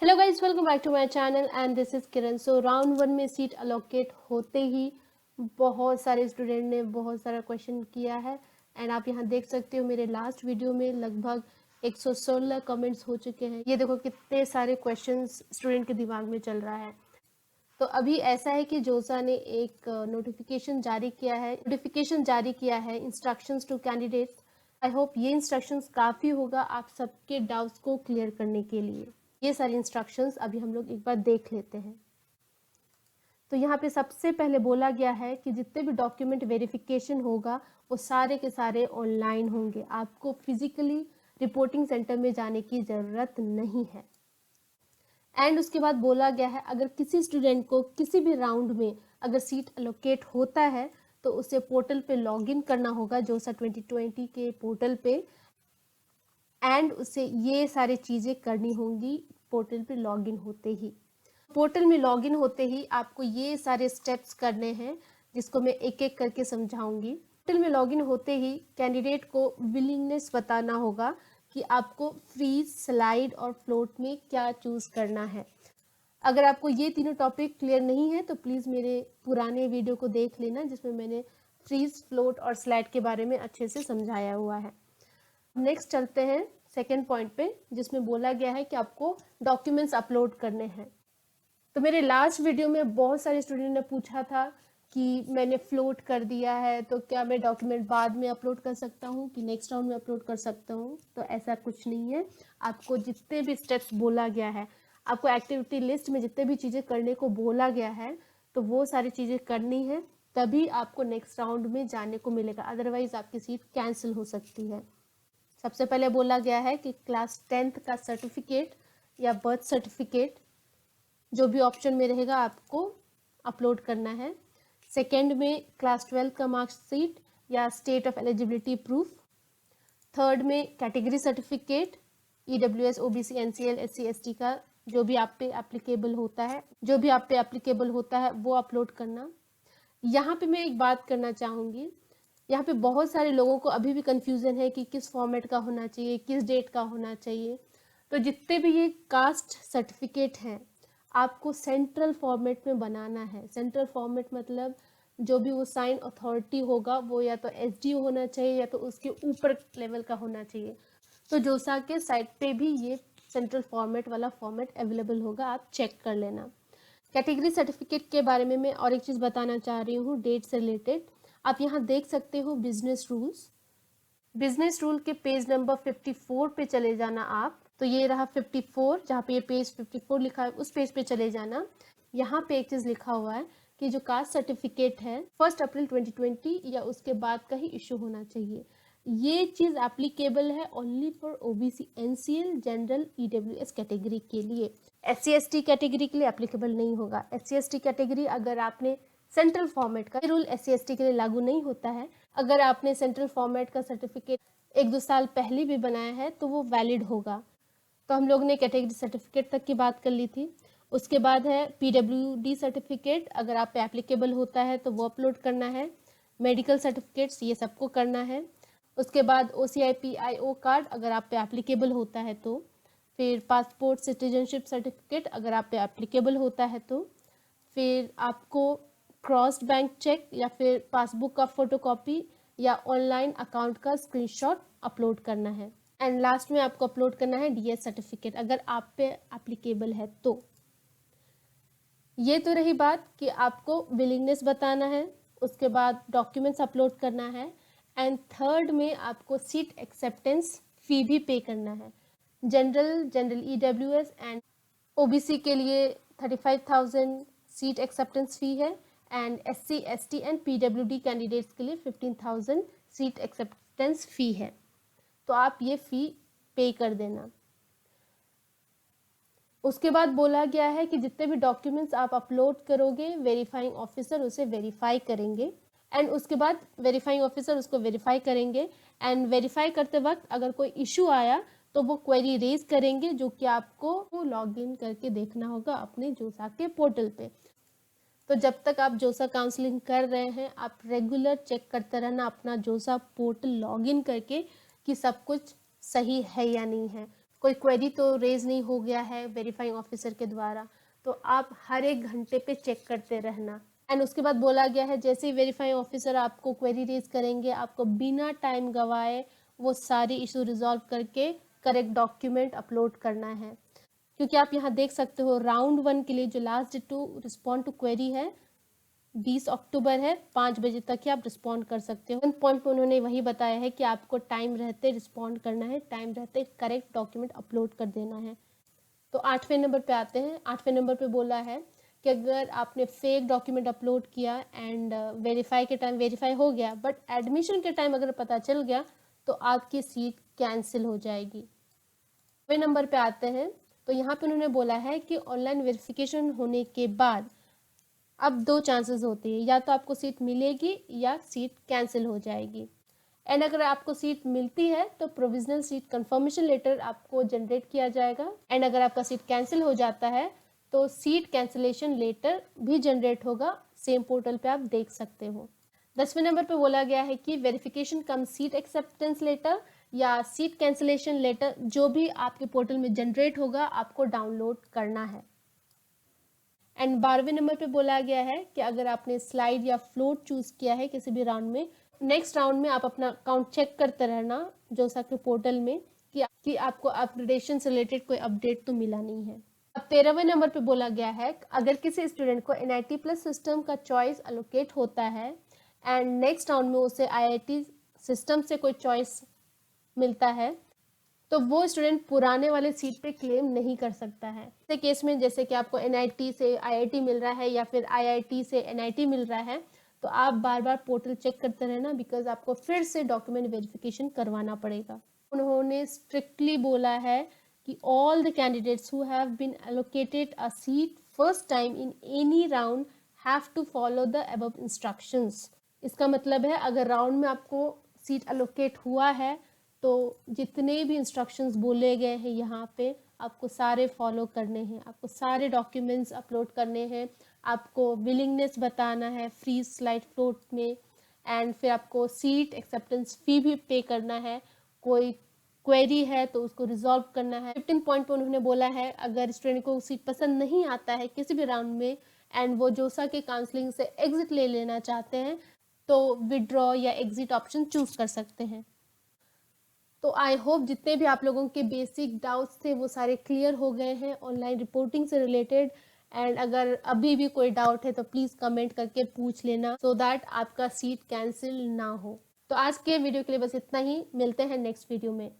Hello guys, welcome back to my channel and this is Kiran. So round one में seat allocate होते ही बहुत सारे स्टूडेंट ने बहुत सारा क्वेश्चन किया है एंड आप यहाँ देख सकते हो मेरे लास्ट वीडियो में लगभग 116 कमेंट्स हो चुके हैं। ये देखो कितने सारे क्वेश्चंस स्टूडेंट के दिमाग में चल रहा है। तो अभी ऐसा है कि जोसा ने एक नोटिफिकेशन जारी किया है instructions to candidates. I hope ये इंस्ट्रक्शंस काफ़ी होगा आप सबके डाउट्स को क्लियर करने के लिए। ये सारे इंस्ट्रक्शंस अभी हम लोग एक बार देख लेते हैं। तो यहाँ पे सबसे पहले बोला गया है कि जितने भी डॉक्यूमेंट वेरिफिकेशन होगा वो सारे के सारे ऑनलाइन होंगे, आपको फिजिकली रिपोर्टिंग सेंटर में जाने की ज़रूरत नहीं है। एंड उसके बाद बोला गया है अगर किसी स्टूडेंट को किसी भी राउंड में अगर सीट एलोकेट होता है तो उसे पोर्टल पे लॉगिन करना होगा, जोसा 2020 के पोर्टल पे, एंड उसे ये सारी चीज़ें करनी होंगी पोर्टल पे लॉगिन होते ही। पोर्टल में लॉगिन होते ही आपको ये सारे स्टेप्स करने हैं जिसको मैं एक एक करके समझाऊंगी। पोर्टल में लॉगिन होते ही कैंडिडेट को विलिंगनेस बताना होगा कि आपको फ्रीज, स्लाइड और फ्लोट में क्या चूज करना है। अगर आपको ये तीनों टॉपिक क्लियर नहीं है तो प्लीज़ मेरे पुराने वीडियो को देख लेना जिसमें मैंने फ्रीज, फ्लोट और स्लाइड के बारे में अच्छे से समझाया हुआ है। नेक्स्ट चलते हैं सेकेंड पॉइंट पे जिसमें बोला गया है कि आपको डॉक्यूमेंट्स अपलोड करने हैं। तो मेरे लास्ट वीडियो में बहुत सारे स्टूडेंट ने पूछा था कि मैंने फ्लोट कर दिया है तो क्या मैं डॉक्यूमेंट बाद में अपलोड कर सकता हूँ कि नेक्स्ट राउंड में अपलोड कर सकता हूँ। तो ऐसा कुछ नहीं है, आपको जितने भी स्टेप्स बोला गया है, आपको एक्टिविटी लिस्ट में जितने भी चीज़ें करने को बोला गया है तो वो सारी चीज़ें करनी है, तभी आपको नेक्स्ट राउंड में जाने को मिलेगा, अदरवाइज आपकी सीट कैंसिल हो सकती है। सबसे पहले बोला गया है कि क्लास 10th का सर्टिफिकेट या बर्थ सर्टिफिकेट जो भी ऑप्शन में रहेगा आपको अपलोड करना है। सेकेंड में क्लास 12 का मार्कशीट या state of eligibility proof. Third में category certificate, EWS, OBC, NCL, SC, ST का जो भी आप पे एप्लीकेबल होता है वो अपलोड करना। यहाँ पे मैं एक बात करना चाहूँगी, यहाँ पे बहुत सारे लोगों को अभी भी कंफ्यूजन है कि किस फॉर्मेट का होना चाहिए, किस डेट का होना चाहिए। तो जितने भी ये कास्ट सर्टिफिकेट हैं आपको सेंट्रल फॉर्मेट में बनाना है। सेंट्रल फॉर्मेट मतलब जो भी वो साइन अथॉरिटी होगा वो या तो SDO होना चाहिए या तो उसके ऊपर लेवल का होना चाहिए। तो जोसा के साइट पे भी ये सेंट्रल फॉर्मेट वाला फॉर्मेट अवेलेबल होगा, आप चेक कर लेना। कैटेगरी सर्टिफिकेट के बारे में मैं और एक चीज़ बताना चाह रही हूँ डेट से रिलेटेड। आप यहाँ देख सकते हो बिजनेस रूल्स। बिजनेस रूल के पेज नंबर 54 पे चले जाना आप। तो ये रहा 54, जहाँ पे ये पेज 54 लिखा है उस पेज पे चले जाना। यहाँ पे एक चीज़ लिखा हुआ है कि जो कास्ट सर्टिफिकेट है 1 अप्रैल 2020 या उसके बाद का ही इशू होना चाहिए। ये चीज़ एप्लीकेबल है only for OBC, NCL, general, EWS category के लिए। SC ST कैटेगरी के लिए एप्लीकेबल नहीं होगा। SC ST कैटेगरी अगर आपने सेंट्रल फॉर्मेट का रूल SC ST के लिए लागू नहीं होता है। अगर आपने सेंट्रल फॉर्मेट का सर्टिफिकेट 1-2 साल पहले भी बनाया है तो वो वैलिड होगा। तो हम लोग ने कैटेगरी सर्टिफिकेट तक की बात कर ली थी। उसके बाद है PWD सर्टिफिकेट, अगर आप पे एप्लीकेबल होता है तो वो अपलोड करना है। मेडिकल सर्टिफिकेट्स ये सबको करना है। उसके बाद OCI PIO कार्ड अगर आप पे एप्लीकेबल होता है तो। फिर पासपोर्ट, सिटीजनशिप सर्टिफिकेट अगर आप पे एप्लीकेबल होता है तो। फिर आपको क्रॉस्ड बैंक चेक या फिर पासबुक का फोटोकॉपी या ऑनलाइन अकाउंट का स्क्रीनशॉट अपलोड करना है। एंड लास्ट में आपको अपलोड करना है DS सर्टिफिकेट अगर आप पे एप्लीकेबल है तो। ये तो रही बात कि आपको विलिंगनेस बताना है, उसके बाद डॉक्यूमेंट्स अपलोड करना है, एंड थर्ड में आपको सीट एक्सेप्टेंस फी भी पे करना है। जनरल EWS एंड OBC के लिए 35,000 सीट एक्सेप्टेंस फी है and SC ST and PWD candidates के लिए 15,000 सीट एक्सेप्टेंस फी है। तो आप ये फी पे कर देना। उसके बाद बोला गया है कि जितने भी डॉक्यूमेंट्स आप अपलोड करोगे वेरीफाइंग ऑफिसर उसे वेरीफाई करेंगे एंड उसके बाद वेरीफाइंग ऑफिसर उसको वेरीफाई करेंगे एंड वेरीफाई करते वक्त अगर कोई इशू आया तो वो क्वेरी रेज करेंगे जो कि आपको लॉग इन करके देखना होगा अपने जोसा के पोर्टल पे। तो जब तक आप जोसा काउंसलिंग कर रहे हैं आप रेगुलर चेक करते रहना अपना जोसा पोर्टल लॉगिन करके कि सब कुछ सही है या नहीं है। कोई क्वेरी तो रेज नहीं हो गया है वेरीफाइंग ऑफिसर के द्वारा, तो आप हर एक घंटे पे चेक करते रहना। एंड उसके बाद बोला गया है जैसे ही वेरीफाइंग ऑफिसर आपको क्वेरी रेज करेंगे, आपको बिना टाइम गवाए वो सारी इशू रिजॉल्व करके करेक्ट डॉक्यूमेंट अपलोड करना है। क्योंकि आप यहाँ देख सकते हो राउंड 1 के लिए जो last date to respond to query है 20 अक्टूबर है, 5 बजे तक ही आप रिस्पॉन्ड कर सकते हो। 1 पॉइंट पे उन्होंने वही बताया है कि आपको टाइम रहते रिस्पॉन्ड करना है, टाइम रहते करेक्ट डॉक्यूमेंट अपलोड कर देना है। तो 8वें नंबर पे आते हैं। 8वें नंबर पे बोला है कि अगर आपने फेक डॉक्यूमेंट अपलोड किया एंड वेरीफाई के टाइम वेरीफाई हो गया, बट एडमिशन के टाइम अगर पता चल गया तो आपकी सीट कैंसिल हो जाएगी। 9वें नंबर पे आते हैं। तो यहाँ पे उन्होंने बोला है कि ऑनलाइन वेरिफिकेशन होने के बाद अब 2 चांसेस होते हैं, या तो आपको सीट मिलेगी या सीट कैंसिल हो जाएगी। एंड अगर आपको सीट मिलती है तो प्रोविजनल सीट कंफर्मेशन लेटर आपको जनरेट किया जाएगा। एंड अगर आपका सीट कैंसिल हो जाता है तो सीट कैंसिलेशन लेटर भी जनरेट होगा, सेम पोर्टल पे आप देख सकते हो। 10वें नंबर पे बोला गया है कि वेरिफिकेशन कम सीट एक्सेप्टेंस लेटर या सीट कैंसिलेशन लेटर जो भी आपके पोर्टल में जनरेट होगा आपको डाउनलोड करना है। एंड 12वें नंबर पे बोला गया है कि अगर आपने स्लाइड या फ्लोट चूज किया है किसी भी राउंड में, नेक्स्ट राउंड में आप अपना अकाउंट चेक करते रहना जो के पोर्टल में कि आपको अपग्रेडेशन से रिलेटेड कोई अपडेट तो मिला नहीं है। अब 13वें नंबर पे बोला गया है अगर किसी स्टूडेंट को NIT प्लस सिस्टम का चॉइस अलोकेट होता है एंड नेक्स्ट राउंड में उसे IIT सिस्टम से कोई चॉइस मिलता है तो वो स्टूडेंट पुराने वाले सीट पे क्लेम नहीं कर सकता है। ऐसे केस में जैसे कि आपको NIT से IIT मिल रहा है या फिर IIT से NIT मिल रहा है तो आप बार बार पोर्टल चेक करते रहना, बिकॉज आपको फिर से डॉक्यूमेंट वेरिफिकेशन करवाना पड़ेगा। उन्होंने स्ट्रिक्टली बोला है कि all the candidates who have been allocated a seat first time in any round have to follow the above instructions. इसका मतलब है अगर राउंड में आपको सीट एलोकेट हुआ है तो जितने भी इंस्ट्रक्शंस बोले गए हैं यहाँ पे आपको सारे फॉलो करने हैं, आपको सारे डॉक्यूमेंट्स अपलोड करने हैं, आपको विलिंगनेस बताना है फ्री स्लाइड फ्लोट में, एंड फिर आपको सीट एक्सेप्टेंस फी भी पे करना है। कोई क्वेरी है तो उसको रिजॉल्व करना है। 15 पॉइंट पर उन्होंने बोला है अगर स्टूडेंट को सीट पसंद नहीं आता है किसी भी राउंड में एंड वो जोसा के काउंसलिंग से एग्जिट ले लेना चाहते हैं तो विड्रॉ या एग्जिट ऑप्शन चूज कर सकते हैं। तो आई होप जितने भी आप लोगों के बेसिक डाउट्स थे वो सारे क्लियर हो गए हैं ऑनलाइन रिपोर्टिंग से रिलेटेड। एंड अगर अभी भी कोई डाउट है तो प्लीज़ कमेंट करके पूछ लेना सो दैट आपका सीट कैंसिल ना हो। तो आज के वीडियो के लिए बस इतना ही, मिलते हैं नेक्स्ट वीडियो में।